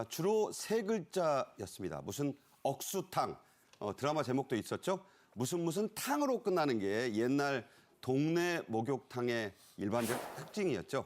주로 세 글자였습니다. 무슨 억수탕, 드라마 제목도 있었죠. 무슨 탕으로 끝나는 게 옛날 동네 목욕탕의 일반적 특징이었죠.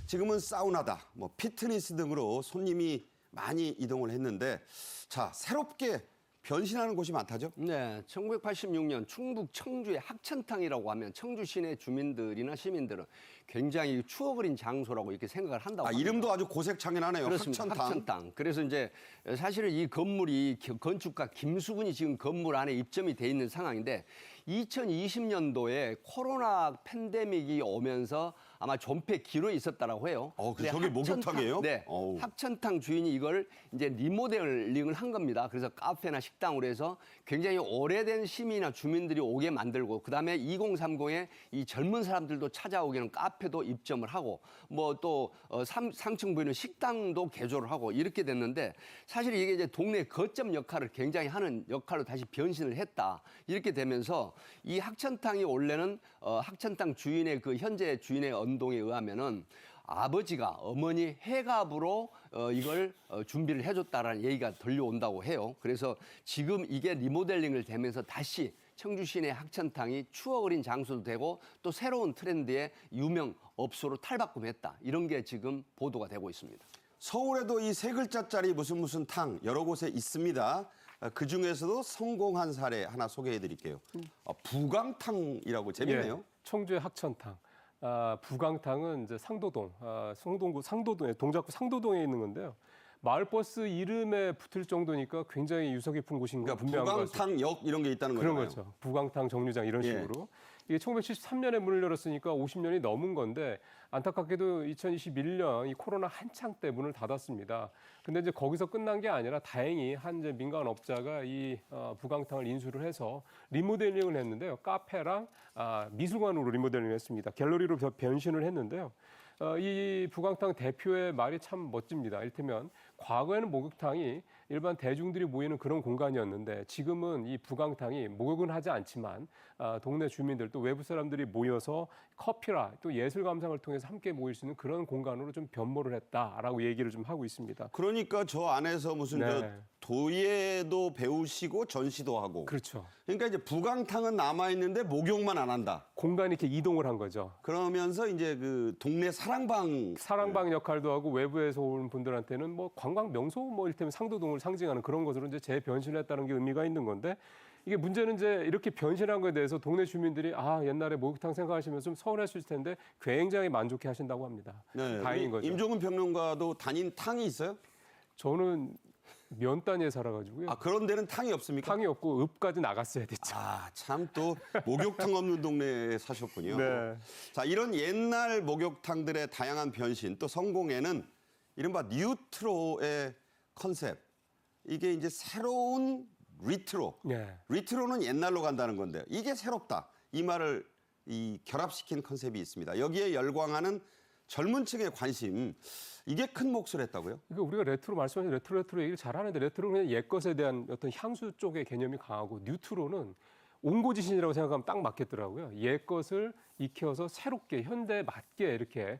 지금은 사우나다, 피트니스 등으로 손님이 많이 이동을 했는데, 자, 새롭게 변신하는 곳이 많다죠? 네, 1986년 충북 청주의 학천탕이라고 하면 청주 시내 주민들이나 시민들은 굉장히 추억 어린 장소라고 이렇게 생각을 한다고 합니다. 이름도 아주 고색창연하네요. 그렇습니다. 학천탕. 그래서 이제 사실은 이 건물이 건축가 김수근이 지금 건물 안에 입점이 돼 있는 상황인데 2020년도에 코로나 팬데믹이 오면서 아마 존폐 기로에 있었다라고 해요. 저게 목욕탕이에요? 네. 어우. 학천탕 주인이 이걸 이제 리모델링을 한 겁니다. 그래서 카페나 식당으로 해서 굉장히 오래된 시민이나 주민들이 오게 만들고 그다음에 2030에 이 젊은 사람들도 찾아오게는 카페도 입점을 하고 뭐 또 상층 부에는 식당도 개조를 하고 이렇게 됐는데 사실 이게 이제 동네 거점 역할을 굉장히 하는 역할로 다시 변신을 했다. 이렇게 되면서 이 학천탕이 원래는 학천탕 주인의 그 현재 주인의 언동에 의하면은 아버지가 어머니 해갑으로 이걸 준비를 해줬다라는 얘기가 들려온다고 해요. 그래서 지금 이게 리모델링을 되면서 다시 청주 시내 학천탕이 추억 어린 장소도 되고 또 새로운 트렌드의 유명 업소로 탈바꿈했다. 이런 게 지금 보도가 되고 있습니다. 서울에도 이 세 글자짜리 무슨 탕 여러 곳에 있습니다. 그중에서도 성공한 사례 하나 소개해 드릴게요. 부광탕이라고 재밌네요. 예, 청주의 학천탕. 부광탕은 이제 상도동, 상도동에 동작구 상도동에 있는 건데요. 마을버스 이름에 붙을 정도니까 굉장히 유서 깊은 곳인 거 분명한 거죠. 부광탕역 이런 게 있다는 거죠. 그런 거죠. 부광탕 정류장 이런 식으로. 이게 1973년에 문을 열었으니까 50년이 넘은 건데 안타깝게도 2021년 이 코로나 한창 때 문을 닫았습니다. 근데 이제 거기서 끝난 게 아니라 다행히 한 이제 민간 업자가 이 부광탕을 인수를 해서 리모델링을 했는데요. 카페랑 미술관으로 리모델링을 했습니다. 갤러리로 변신을 했는데요. 이 부광탕 대표의 말이 참 멋집니다. 이를테면 과거에는 목욕탕이 일반 대중들이 모이는 그런 공간이었는데 지금은 이 부광탕이 목욕은 하지 않지만 동네 주민들 또 외부 사람들이 모여서 커피라 또 예술 감상을 통해서 함께 모일 수 있는 그런 공간으로 좀 변모를 했다라고 얘기를 좀 하고 있습니다. 그러니까 저 안에서 무슨 도예도 배우시고 전시도 하고. 그렇죠. 그러니까 이제 부광탕은 남아 있는데 목욕만 안 한다. 공간이 이렇게 이동을 한 거죠. 그러면서 이제 그 동네 사랑방 역할도 하고 외부에서 온 분들한테는 뭐 관광 명소 뭐 이를테면 상도동을 상징하는 그런 것으로 이제 재변신했다는 게 의미가 있는 건데 이게 문제는 이제 이렇게 변신한 거에 대해서 동네 주민들이 옛날에 목욕탕 생각하시면서 좀 서운하실 텐데 굉장히 만족해 하신다고 합니다. 다행인 거죠. 임종훈 평론가도 다닌 탕이 있어요? 저는 면단위에 살아가지고요. 그런 데는 탕이 없습니까? 탕이 없고 읍까지 나갔어야 됐죠. 참 또 목욕탕 없는 동네에 사셨군요. 네. 자, 이런 옛날 목욕탕들의 다양한 변신 또 성공에는 이른바 뉴트로의 컨셉. 이게 이제 새로운 리트로. 리트로는 옛날로 간다는 건데요. 이게 새롭다. 이 말을 결합시킨 컨셉이 있습니다. 여기에 열광하는 젊은 층의 관심. 이게 큰 몫을 했다고요? 그러니까 우리가 레트로 말씀하신 레트로 얘기를 잘하는데 레트로는 그냥 옛것에 대한 어떤 향수 쪽의 개념이 강하고 뉴트로는 옹고지신이라고 생각하면 딱 맞겠더라고요. 옛것을 익혀서 새롭게 현대에 맞게 이렇게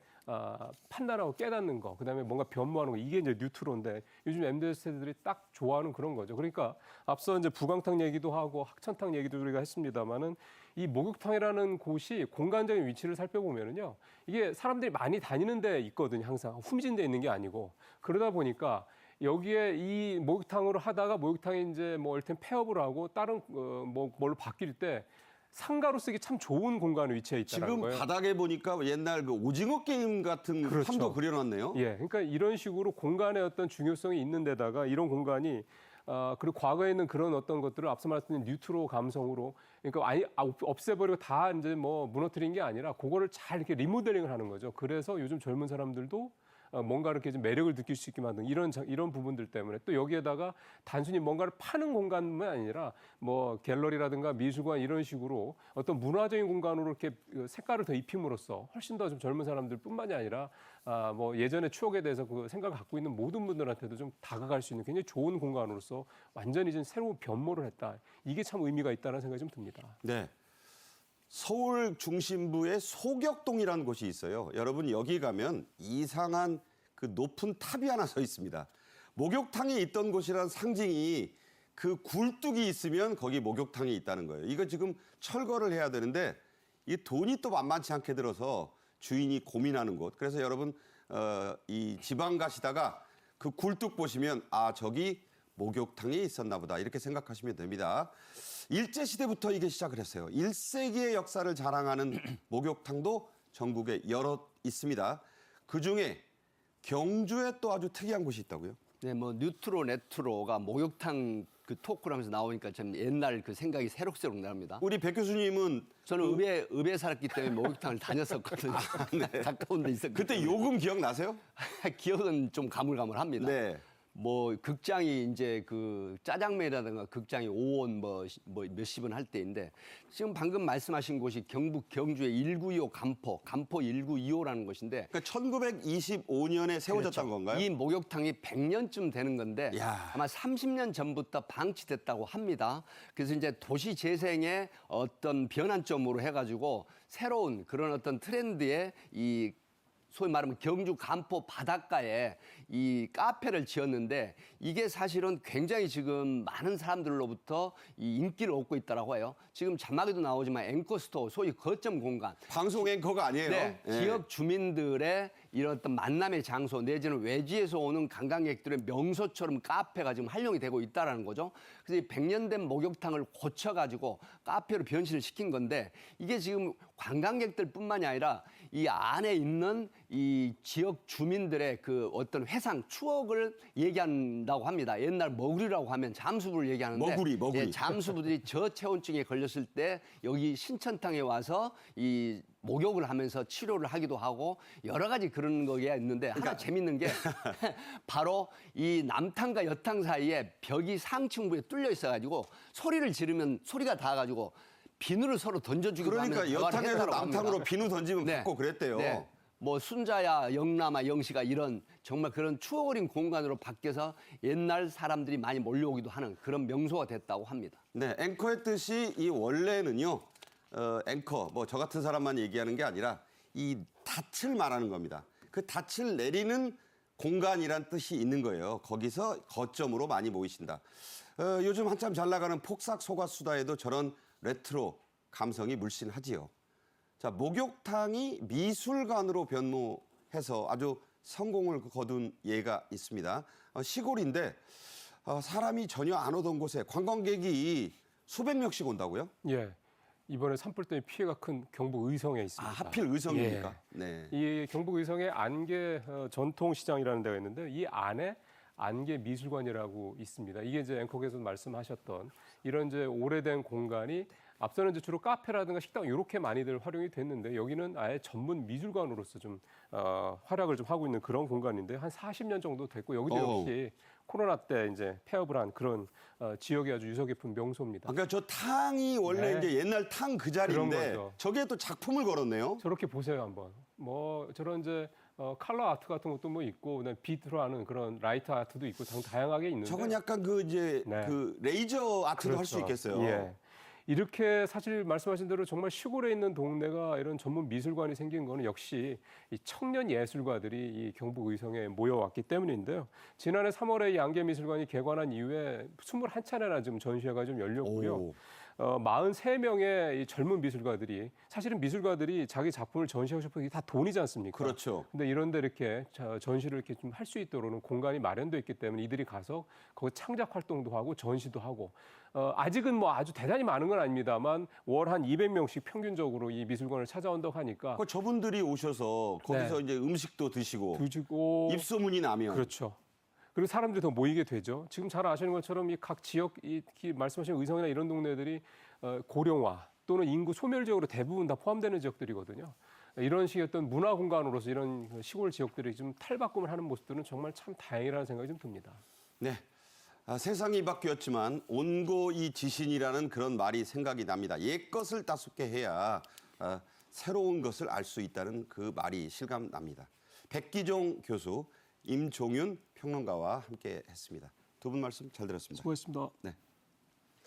판단하고 깨닫는 거, 그다음에 뭔가 변모하는 거 이게 이제 뉴트로인데 요즘 MZ 세대들이 딱 좋아하는 그런 거죠. 그러니까 앞서 이제 부광탕 얘기도 하고 학천탕 얘기도 우리가 했습니다만은 이 목욕탕이라는 곳이 공간적인 위치를 살펴보면은요 이게 사람들이 많이 다니는 데 있거든요. 항상 흠진 데 있는 게 아니고 그러다 보니까. 여기에 이 목욕탕으로 하다가 목욕탕이 이제 뭐 일단 폐업을 하고 다른 뭘로 바뀔 때 상가로 쓰기 참 좋은 공간에 위치해 있다는 거예요. 지금 바닥에 보니까 옛날 그 오징어 게임 같은 탐도 그려놨네요. 예, 그러니까 이런 식으로 공간의 어떤 중요성이 있는 데다가 이런 공간이 그리고 과거에 있는 그런 어떤 것들을 앞서 말씀드린 뉴트로 감성으로 그러니까 아예 없애버리고 다 이제 뭐 무너뜨린 게 아니라 그거를 잘 이렇게 리모델링을 하는 거죠. 그래서 요즘 젊은 사람들도 뭔가 이렇게 좀 매력을 느낄 수 있게 만든 이런 부분들 때문에 또 여기에다가 단순히 뭔가를 파는 공간만 아니라 뭐 갤러리라든가 미술관 이런 식으로 어떤 문화적인 공간으로 이렇게 색깔을 더 입힘으로써 훨씬 더 좀 젊은 사람들뿐만이 아니라 뭐 예전의 추억에 대해서 그 생각을 갖고 있는 모든 분들한테도 좀 다가갈 수 있는 굉장히 좋은 공간으로서 완전히 좀 새로운 변모를 했다. 이게 참 의미가 있다는 생각이 좀 듭니다. 네. 서울 중심부에 소격동이라는 곳이 있어요. 여러분 여기 가면 이상한 그 높은 탑이 하나 서 있습니다. 목욕탕이 있던 곳이란 상징이 그 굴뚝이 있으면 거기 목욕탕이 있다는 거예요. 이거 지금 철거를 해야 되는데 이 돈이 또 만만치 않게 들어서 주인이 고민하는 곳. 그래서 여러분 이 지방 가시다가 그 굴뚝 보시면 아 저기 목욕탕이 있었나 보다 이렇게 생각하시면 됩니다. 일제시대부터 이게 시작을 했어요. 1세기의 역사를 자랑하는 목욕탕도 전국에 여럿 있습니다. 그중에 경주에 또 아주 특이한 곳이 있다고요? 네, 뭐 뉴트로, 네트로가 목욕탕 그 토크를 하면서 나오니까 참 옛날 그 생각이 새록새록 납니다. 우리 백 교수님은 저는 읍에 살았기 때문에 목욕탕을 다녔었거든요. 가까운 데 있었거든요. 그때 요금 기억나세요? 기억은 좀 가물가물합니다. 네. 뭐 극장이 이제 그 짜장면이라든가 극장이 5원 뭐 몇십 원 할 때인데 지금 방금 말씀하신 곳이 경북 경주의 1925 간포 1925라는 곳인데 그러니까 1925년에 세워졌던 건가요? 이 목욕탕이 100년쯤 되는 건데 야. 아마 30년 전부터 방치됐다고 합니다. 그래서 이제 도시 재생의 어떤 변환점으로 해가지고 새로운 그런 어떤 트렌드의 이 소위 말하면 경주 간포 바닷가에 이 카페를 지었는데 이게 사실은 굉장히 지금 많은 사람들로부터 이 인기를 얻고 있다라고 해요. 지금 자막에도 나오지만 앵커스토어, 소위 거점 공간. 방송 앵커가 아니에요. 네, 예. 지역 주민들의 이런 어떤 만남의 장소 내지는 외지에서 오는 관광객들의 명소처럼 카페가 지금 활용이 되고 있다라는 거죠. 그래서 이 100년 된 목욕탕을 고쳐가지고 카페로 변신을 시킨 건데 이게 지금 관광객들뿐만이 아니라 이 안에 있는 이 지역 주민들의 그 어떤 회상, 추억을 얘기한다고 합니다. 옛날 머구리라고 하면 잠수부를 얘기하는데 머구리. 예, 잠수부들이 저체온증에 걸렸을 때 여기 신천탕에 와서 이 목욕을 하면서 치료를 하기도 하고 여러 가지 그런 거가 있는데 하나 재밌는 게 바로 이 남탕과 여탕 사이에 벽이 상층부에 뚫려 있어가지고 소리를 지르면 소리가 닿아가지고 비누를 서로 던져주기도 하는 그러니까 대화를 여탕에서 했다고 남탕으로 합니다. 비누 던지면 네. 받고 그랬대요. 네. 뭐 순자야, 영남아, 영시가 이런 정말 그런 추억 어린 공간으로 바뀌어서 옛날 사람들이 많이 몰려오기도 하는 그런 명소가 됐다고 합니다. 네, 앵커의 뜻이 이 원래는요. 앵커 뭐 저 같은 사람만 얘기하는 게 아니라 이 닻을 말하는 겁니다. 그 닻을 내리는 공간이란 뜻이 있는 거예요. 거기서 거점으로 많이 모이신다. 요즘 한참 잘 나가는 폭삭 소가수다에도 저런 레트로 감성이 물씬하지요. 자, 목욕탕이 미술관으로 변모해서 아주 성공을 거둔 예가 있습니다. 시골인데 사람이 전혀 안 오던 곳에 관광객이 수백 명씩 온다고요? 예. 이번에 산불 때문에 피해가 큰 경북 의성에 아, 있습니다. 하필 의성입니까? 예. 네. 이 경북 의성에 안개 전통시장이라는 데가 있는데 이 안에 안개 미술관이라고 있습니다. 이게 이제 앵커께서 말씀하셨던 이런 이제 오래된 공간이 앞서는 이제 주로 카페라든가 식당 이렇게 많이들 활용이 됐는데 여기는 아예 전문 미술관으로서 좀 활약을 좀 하고 있는 그런 공간인데 한 40년 정도 됐고 여기도 역시 코로나 때 이제 폐업을 한 그런 지역이 아주 유서 깊은 명소입니다. 그러니까 저 탕이 원래 네. 이제 옛날 탕 그 그런 자리인데 거죠. 저기에 또 작품을 걸었네요. 저렇게 보세요 한번. 뭐 저런 이제 컬러 아트 같은 것도 뭐 있고 그다음에 빛으로 하는 그런 라이트 아트도 있고 다양하게 있는데. 저건 약간 그 이제 네. 그 레이저 아트도 할 수 그렇죠. 있겠어요. 예. 이렇게 사실 말씀하신 대로 정말 시골에 있는 동네가 이런 전문 미술관이 생긴 거는 역시 이 청년 예술가들이 이 경북 의성에 모여왔기 때문인데요. 지난해 3월에 이 안개미술관이 개관한 이후에 21차례나 지금 전시회가 좀 열렸고요. 오. 43명의 이 젊은 미술가들이 사실은 미술가들이 자기 작품을 전시하고 싶은 게 다 돈이지 않습니까? 그렇죠. 근데 이런데 이렇게 전시를 이렇게 좀 할 수 있도록 공간이 마련돼 있기 때문에 이들이 가서 거기 창작 활동도 하고 전시도 하고 아직은 뭐 아주 대단히 많은 건 아닙니다만 월 한 200명씩 평균적으로 이 미술관을 찾아온다고 하니까 그 저분들이 오셔서 거기서 이제 음식도 드시고 두주고 입소문이 나면 그렇죠. 그리고 사람들이 더 모이게 되죠. 지금 잘 아시는 것처럼 이 각 지역 말씀하신 의성이나 이런 동네들이 고령화 또는 인구 소멸 지역으로 대부분 다 포함되는 지역들이거든요. 이런 식의 어떤 문화 공간으로서 이런 시골 지역들이 좀 탈바꿈을 하는 모습들은 정말 참 다행이라는 생각이 좀 듭니다. 네. 세상이 바뀌었지만 온고이 지신이라는 그런 말이 생각이 납니다. 옛것을 따숩게 해야 새로운 것을 알 수 있다는 그 말이 실감 납니다. 백기종 교수, 임종윤 평론가와 함께 했습니다. 두 분 말씀 잘 들었습니다. 수고했습니다. 네.